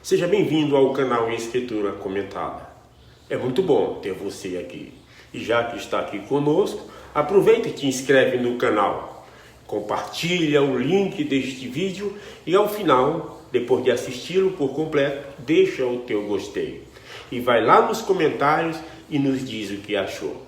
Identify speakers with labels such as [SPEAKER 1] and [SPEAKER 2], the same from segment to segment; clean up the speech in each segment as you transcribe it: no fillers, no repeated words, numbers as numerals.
[SPEAKER 1] Seja bem-vindo ao canal Escritura Comentada. É muito bom ter você aqui. E já que está aqui conosco, aproveita e te inscreve no canal. Compartilha o link deste vídeo e ao final, depois de assisti-lo por completo, deixa o teu gostei. E vai lá nos comentários e nos diz o que achou.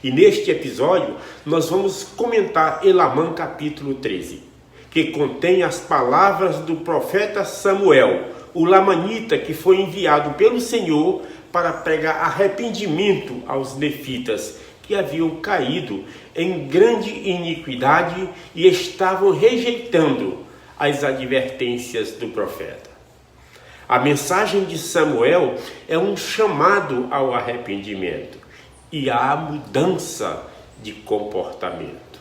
[SPEAKER 1] E neste episódio, nós vamos comentar Elamã capítulo 13, que contém as palavras do profeta Samuel, o lamanita que foi enviado pelo Senhor para pregar arrependimento aos nefitas, que haviam caído em grande iniquidade e estavam rejeitando as advertências do profeta. A mensagem de Samuel é um chamado ao arrependimento e à mudança de comportamento.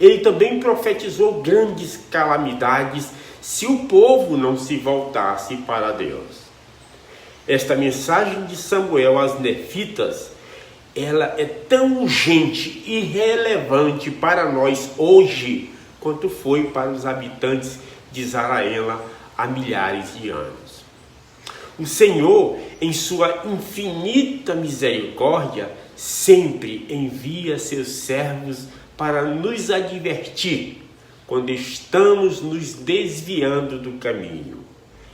[SPEAKER 1] Ele também profetizou grandes calamidades se o povo não se voltasse para Deus. Esta mensagem de Samuel às nefitas, ela é tão urgente e relevante para nós hoje, quanto foi para os habitantes de Zaraela há milhares de anos. O Senhor, em sua infinita misericórdia, sempre envia seus servos para nos advertir quando estamos nos desviando do caminho.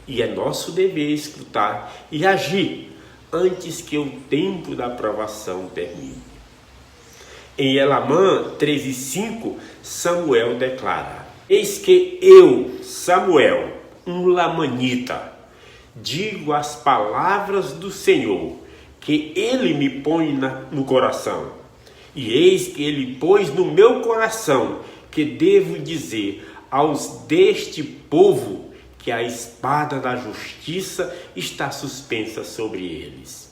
[SPEAKER 1] E é nosso dever escutar e agir antes que o tempo da provação termine. Em Elamã 13:5, Samuel declara: Eis que eu, Samuel, um lamanita, digo as palavras do Senhor, que ele me põe no coração. E eis que ele pôs no meu coração que devo dizer aos deste povo que a espada da justiça está suspensa sobre eles.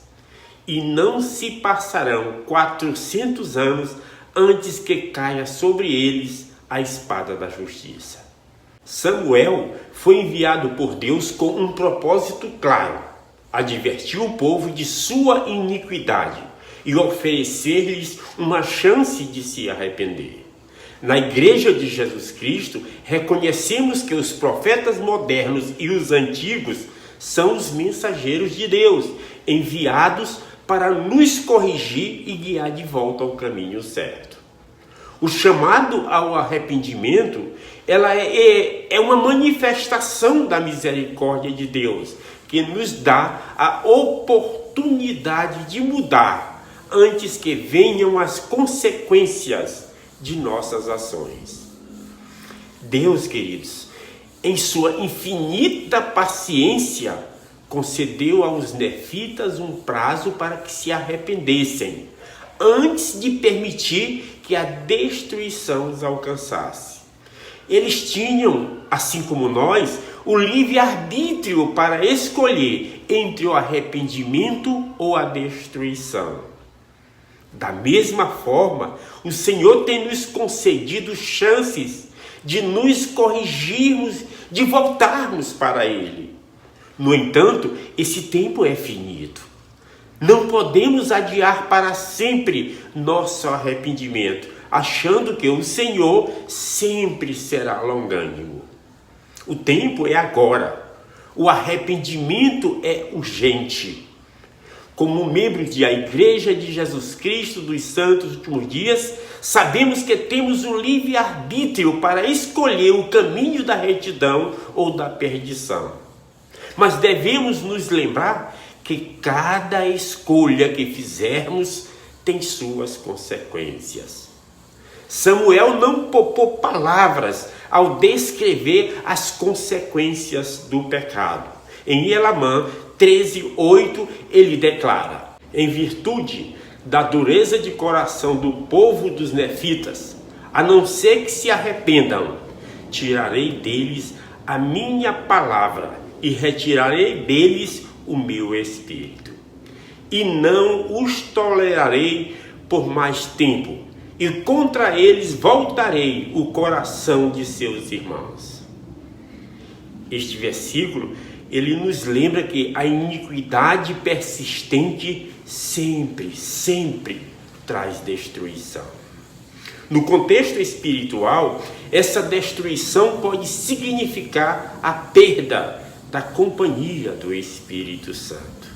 [SPEAKER 1] E não se passarão 400 anos antes que caia sobre eles a espada da justiça. Samuel foi enviado por Deus com um propósito claro: advertir o povo de sua iniquidade e oferecer-lhes uma chance de se arrepender. Na Igreja de Jesus Cristo, reconhecemos que os profetas modernos e os antigos são os mensageiros de Deus, enviados para nos corrigir e guiar de volta ao caminho certo. O chamado ao arrependimento, ela é uma manifestação da misericórdia de Deus, que nos dá a oportunidade de mudar antes que venham as consequências de nossas ações. Deus, queridos, em sua infinita paciência, concedeu aos nefitas um prazo para que se arrependessem, antes de permitir que a destruição os alcançasse. Eles tinham, assim como nós, o livre-arbítrio para escolher entre o arrependimento ou a destruição. Da mesma forma, o Senhor tem nos concedido chances de nos corrigirmos, de voltarmos para Ele. No entanto, esse tempo é finito. Não podemos adiar para sempre nosso arrependimento, achando que o Senhor sempre será longânimo. O tempo é agora. O arrependimento é urgente. Como membros da Igreja de Jesus Cristo dos Santos Últimos Dias, sabemos que temos o livre-arbítrio para escolher o caminho da retidão ou da perdição. Mas devemos nos lembrar que cada escolha que fizermos tem suas consequências. Samuel não poupou palavras ao descrever as consequências do pecado. Em Elamã 13:8, ele declara: em virtude da dureza de coração do povo dos nefitas, a não ser que se arrependam, tirarei deles a minha palavra e retirarei deles o meu espírito. E não os tolerarei por mais tempo, e contra eles voltarei o coração de seus irmãos. Este versículo, ele nos lembra que a iniquidade persistente sempre traz destruição. No contexto espiritual, essa destruição pode significar a perda da companhia do Espírito Santo,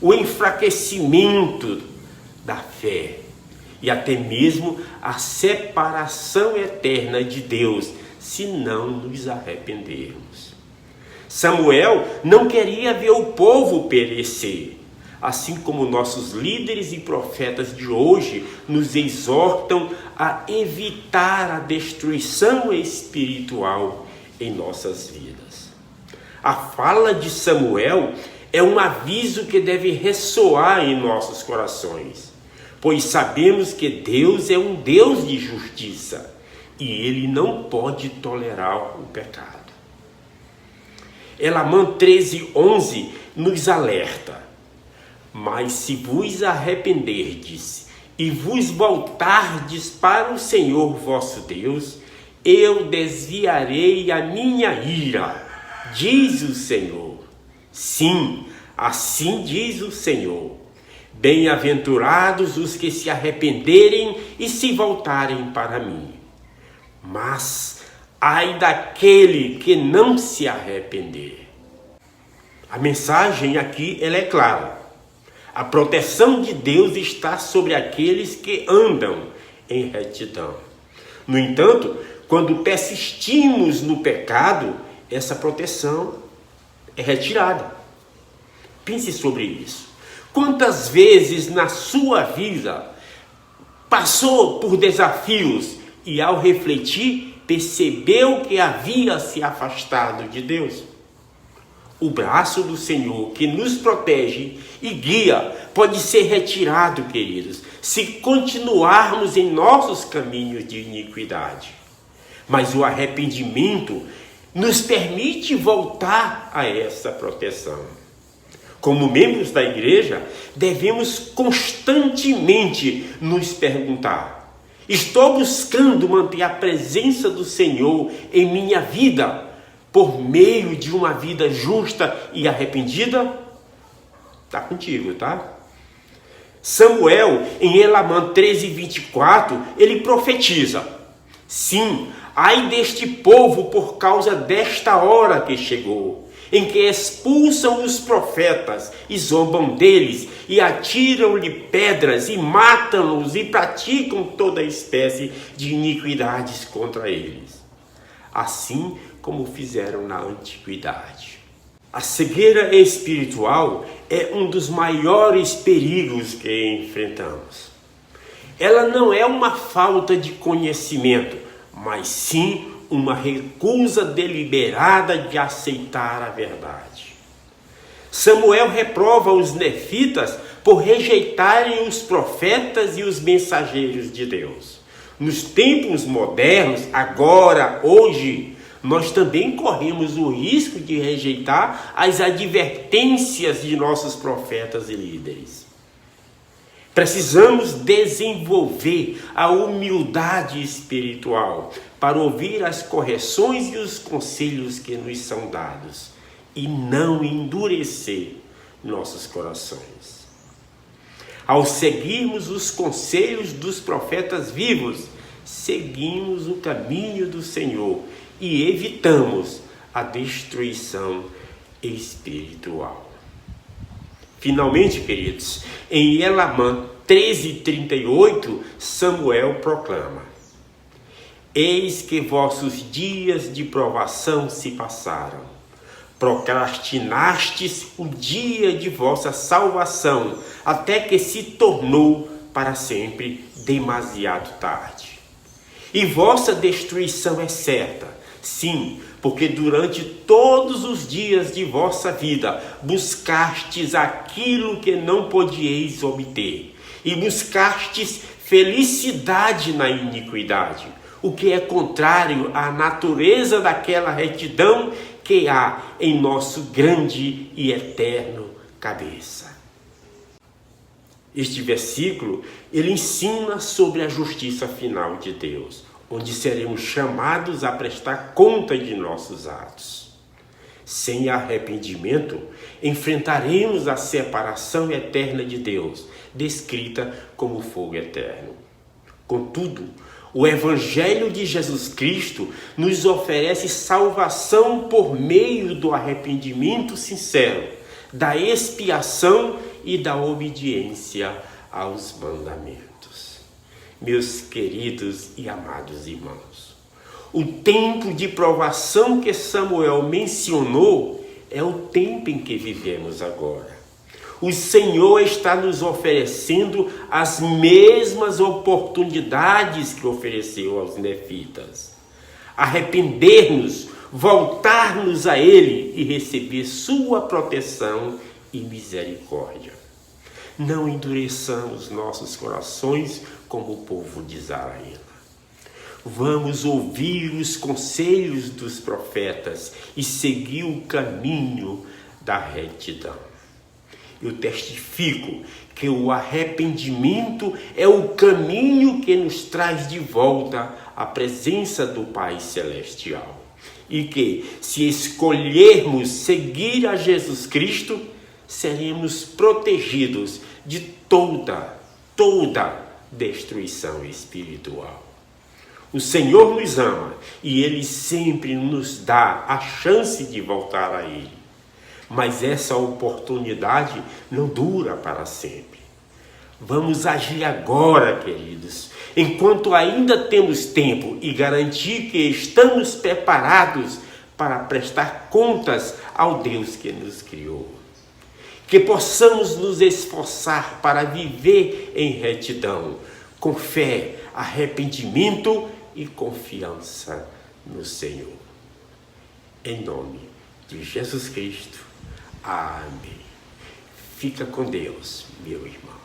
[SPEAKER 1] o enfraquecimento da fé e até mesmo a separação eterna de Deus se não nos arrependermos. Samuel não queria ver o povo perecer, assim como nossos líderes e profetas de hoje nos exortam a evitar a destruição espiritual em nossas vidas. A fala de Samuel é um aviso que deve ressoar em nossos corações, pois sabemos que Deus é um Deus de justiça e Ele não pode tolerar o pecado. Elamã 13:11 nos alerta: mas se vos arrependerdes e vos voltardes para o Senhor vosso Deus, eu desviarei a minha ira, diz o Senhor. Sim, assim diz o Senhor. Bem-aventurados os que se arrependerem e se voltarem para mim. Mas ai daquele que não se arrepender. A mensagem aqui ela é clara. A proteção de Deus está sobre aqueles que andam em retidão. No entanto, quando persistimos no pecado, essa proteção é retirada. Pense sobre isso. Quantas vezes na sua vida passou por desafios e ao refletir percebeu que havia se afastado de Deus? O braço do Senhor que nos protege e guia pode ser retirado, queridos, se continuarmos em nossos caminhos de iniquidade. Mas o arrependimento nos permite voltar a essa proteção. Como membros da igreja, devemos constantemente nos perguntar: estou buscando manter a presença do Senhor em minha vida por meio de uma vida justa e arrependida? Está contigo, tá? Samuel, em Elamã 13:24, ele profetiza: sim, ai deste povo por causa desta hora que chegou, em que expulsam os profetas e zombam deles, e atiram-lhe pedras, e matam-os, e praticam toda espécie de iniquidades contra eles, assim como fizeram na antiguidade. A cegueira espiritual é um dos maiores perigos que enfrentamos. Ela não é uma falta de conhecimento, mas sim uma recusa deliberada de aceitar a verdade. Samuel reprova os nefitas por rejeitarem os profetas e os mensageiros de Deus. Nos tempos modernos, agora, hoje, nós também corremos o risco de rejeitar as advertências de nossos profetas e líderes. Precisamos desenvolver a humildade espiritual para ouvir as correções e os conselhos que nos são dados e não endurecer nossos corações. Ao seguirmos os conselhos dos profetas vivos, seguimos o caminho do Senhor e evitamos a destruição espiritual. Finalmente, queridos, em Elamã 13:38, Samuel proclama: eis que vossos dias de provação se passaram. Procrastinastes o dia de vossa salvação, até que se tornou para sempre demasiado tarde. E vossa destruição é certa, sim, porque durante todos os dias de vossa vida buscastes aquilo que não podieis obter, e buscastes felicidade na iniquidade, o que é contrário à natureza daquela retidão que há em nosso grande e eterno cabeça. Este versículo, ele ensina sobre a justiça final de Deus, onde seremos chamados a prestar conta de nossos atos. Sem arrependimento, enfrentaremos a separação eterna de Deus, descrita como fogo eterno. Contudo, O Evangelho de Jesus Cristo nos oferece salvação por meio do arrependimento sincero, da expiação e da obediência aos mandamentos. Meus queridos e amados irmãos, o tempo de provação que Samuel mencionou é o tempo em que vivemos agora. O Senhor está nos oferecendo as mesmas oportunidades que ofereceu aos nefitas. Arrepender-nos, voltar-nos a Ele e receber sua proteção e misericórdia. Não endureçamos nossos corações como o povo de Israel. Vamos ouvir os conselhos dos profetas e seguir o caminho da retidão. Eu testifico que o arrependimento é o caminho que nos traz de volta à presença do Pai Celestial. E que, se escolhermos seguir a Jesus Cristo, seremos protegidos de toda destruição espiritual. O Senhor nos ama e Ele sempre nos dá a chance de voltar a Ele. Mas essa oportunidade não dura para sempre. Vamos agir agora, queridos, enquanto ainda temos tempo e garantir que estamos preparados para prestar contas ao Deus que nos criou. Que possamos nos esforçar para viver em retidão, com fé, arrependimento e confiança no Senhor. Em nome de Jesus Cristo. Amém. Fica com Deus, meu irmão.